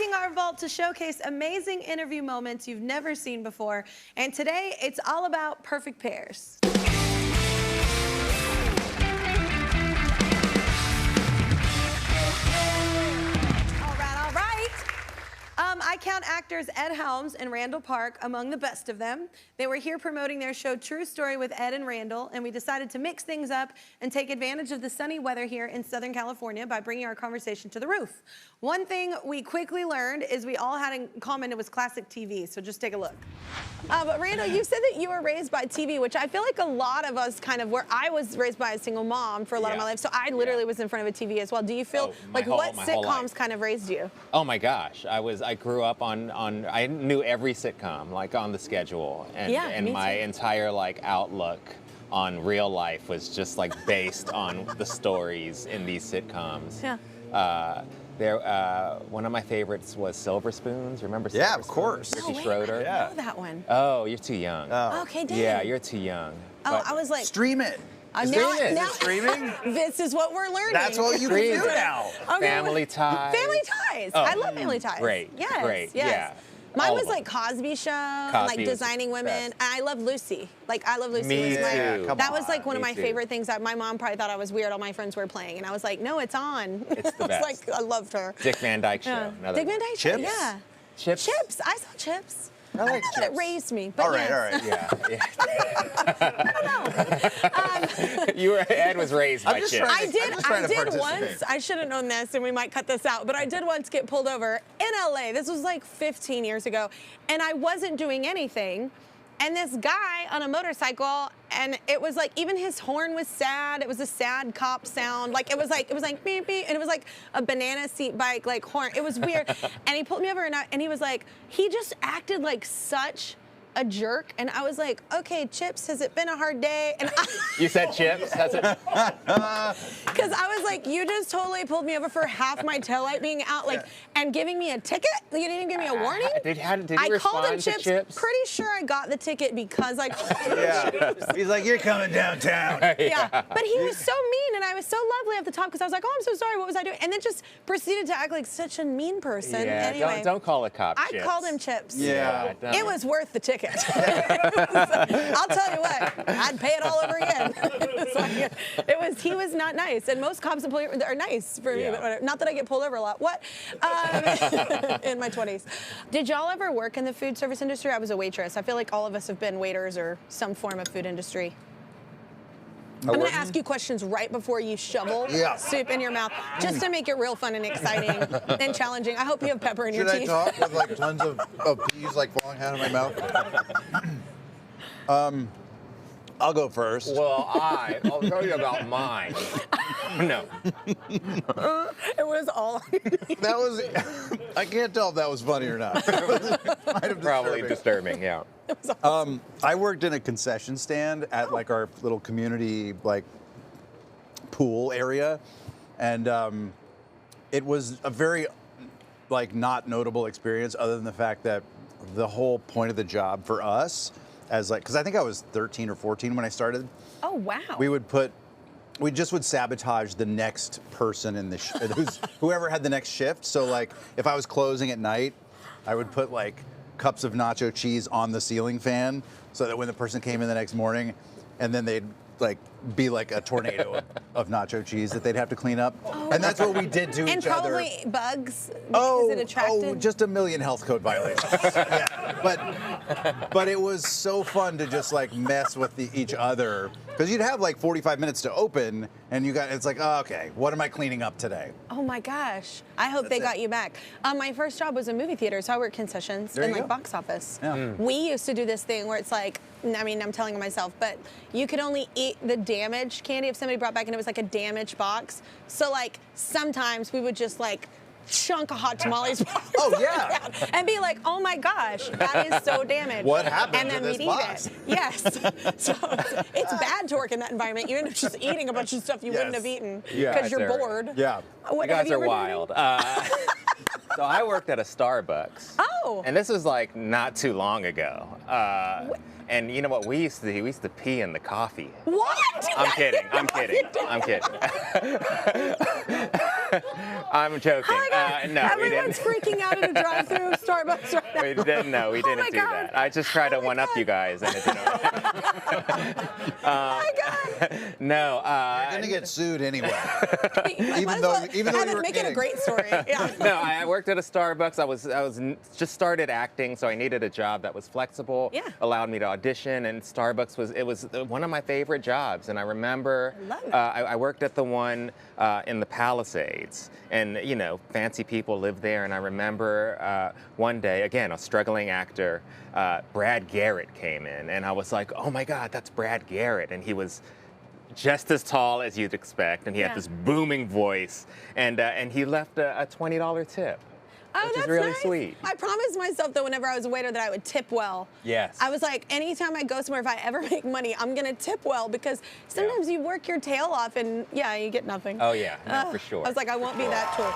emptying our vault to showcase amazing interview moments you've never seen before. And today, it's all about perfect pairs. I count actors Ed Helms and Randall Park among the best of them. They were here promoting their show True Story with Ed and Randall, and we decided to mix things up and take advantage of the sunny weather here in Southern California by bringing our conversation to the roof. One thing we quickly learned is we all had in common it was classic TV, so just take a look. But Randall, you said that you were raised by TV, which I feel like a lot of us kind of were. I was raised by a single mom for a lot of my life, so I literally was in front of a TV as well. Do you feel like what sitcoms kind of raised you? Oh my gosh, I grew up on I knew every sitcom like on the schedule, and my entire like outlook on real life was just like based on the stories in these sitcoms. Yeah. One of my favorites was Silver Spoons. Remember Silver Yeah, Spoons? of course. Ricky Oh, Schroeder. I don't know that one. Oh, you're too young. Okay, damn. Yeah, you're too young. Oh, But I was like, Stream it. Is it streaming? This is what we're learning. That's all you can do Stream. now. Okay, Family Ties. Family Ties. Oh, I love Family Ties. great, Yes. great, Yes. yeah. Mine All was of them. like Cosby Show, and Cosby like was Designing Women. best. And I love Lucy. Like I love Lucy. Me was my, too. Come that was like on. one of Me my too. favorite things that my mom probably thought I was weird. All my friends were playing, and I was like, no, it's on. It's the I was best. like, I loved her. Dick Van Dyke Show. Yeah. Another Dick Van one. Dyke Show. Chips? Yeah. Chips. Chips. I saw Chips. I like That chips. raised me. But All right, yes. all right. Yeah. Ed was raised by I'm just Chips. trying I I'm did. just trying I to did participate. once. I should have known this, and we might cut this out. But I did once get pulled over in LA. This was like 15 years ago, and I wasn't doing anything. And this guy on a motorcycle, and it was like even his horn was sad. It was a sad cop sound. Like it was like beep beep, and it was like a banana seat bike like horn. It was weird. And he pulled me over, and he was like, he just acted like such a jerk, and I was like, okay, Chips, has it been a hard day? And You said Chips? That's it. because I was like, you just totally pulled me over for half my taillight being out, like, and giving me a ticket. You didn't even give me a warning. Did he I called him respond to Chips. Chips? Pretty sure I got the ticket because I called him Yeah. Chips. He's like, you're coming downtown. Yeah, but he was so mean, and I was so lovely at the top because I was like, oh, I'm so sorry. What was I doing? And then just proceeded to act like such a mean person. Yeah, Anyway, don't call a cop I Chips. called him Chips. Yeah. don't. It was worth the ticket. I'll tell you what, I'd pay it all over again. He was not nice, and most cops are nice for me, Yeah. but whatever. Not that I get pulled over a lot. What? In my 20s. Did y'all ever work in the food service industry? I was a waitress. I feel like all of us have been waiters or some form of food industry. I'm going to ask you questions right before you shovel soup in your mouth, just to make it real fun and exciting and challenging. I hope you have pepper in your Should I teeth. talk with like tons of peas like falling out of my mouth? I'll go first. Well, I'll tell you about mine. No. It was all. That was, I can't tell if that was funny or not. It was kind of Probably disturbing. disturbing, yeah. I worked in a concession stand at like our little community like pool area, and it was a very like not notable experience other than the fact that the whole point of the job for us as like, because I think I was 13 or 14 when I started, Oh, wow. we just would sabotage the next person in the whoever had the next shift. So like if I was closing at night, I would put like cups of nacho cheese on the ceiling fan so that when the person came in the next morning, and then they'd like be like a tornado of nacho cheese that they'd have to clean up. And that's what we did to And each other. probably bugs because it attracted. just a million health code violations. Yeah. But it was so fun to just like mess with each other, because you'd have like 45 minutes to open, and it's like, oh, okay, what am I cleaning up today? Oh my gosh. I hope they got you back. My first job was a movie theater, so I worked concessions There and you like go. box office. Yeah. We used to do this thing where it's like, I mean, I'm telling myself, but you could only eat the damaged candy if somebody brought back and it was like a damaged box. So like sometimes we would just like chunk of hot tamales Oh, yeah. and be like, oh my gosh, that is so damamaged. What happened and to then this we'd box? eat it. Yes. So it's bad to work in that environment. You end up just eating a bunch of stuff you wouldn't have eaten Yeah, because you're that's bored. Yeah. What, You have guys are ever done wild. So I worked at a Starbucks. Oh. And this was like not too long ago. And you know what we used to do? We used to pee in the coffee. What? I'm kidding. I'm kidding. I'm kidding. I'm joking. Oh my God. No, we didn't. Everyone's freaking out in a drive-through Starbucks right now. We didn't my do God. that. I just tried to one up you guys, and it didn't work. Oh my God. No. You're gonna get sued anyway. Even though you were make it a kidding. great story. Yeah. No, I worked at a Starbucks. I was just started acting, so I needed a job that was flexible, Yeah. allowed me to audition, and Starbucks was one of my favorite jobs. And I remember I love it. I worked at the one in the Palisades, and you know, fancy people live there. And I remember one day, again, a struggling actor, Brad Garrett came in, and I was like, oh my God, that's Brad Garrett, and he was just as tall as you'd expect, and he Yeah. had this booming voice, and he left a $20 tip, Oh, which is that's really nice. sweet. I promised myself that whenever I was a waiter that I would tip well. Yes. I was like, anytime I go somewhere, if I ever make money, I'm gonna tip well because sometimes you work your tail off and yeah, you get nothing. Oh yeah, no, for sure. I was like, I won't be that tool.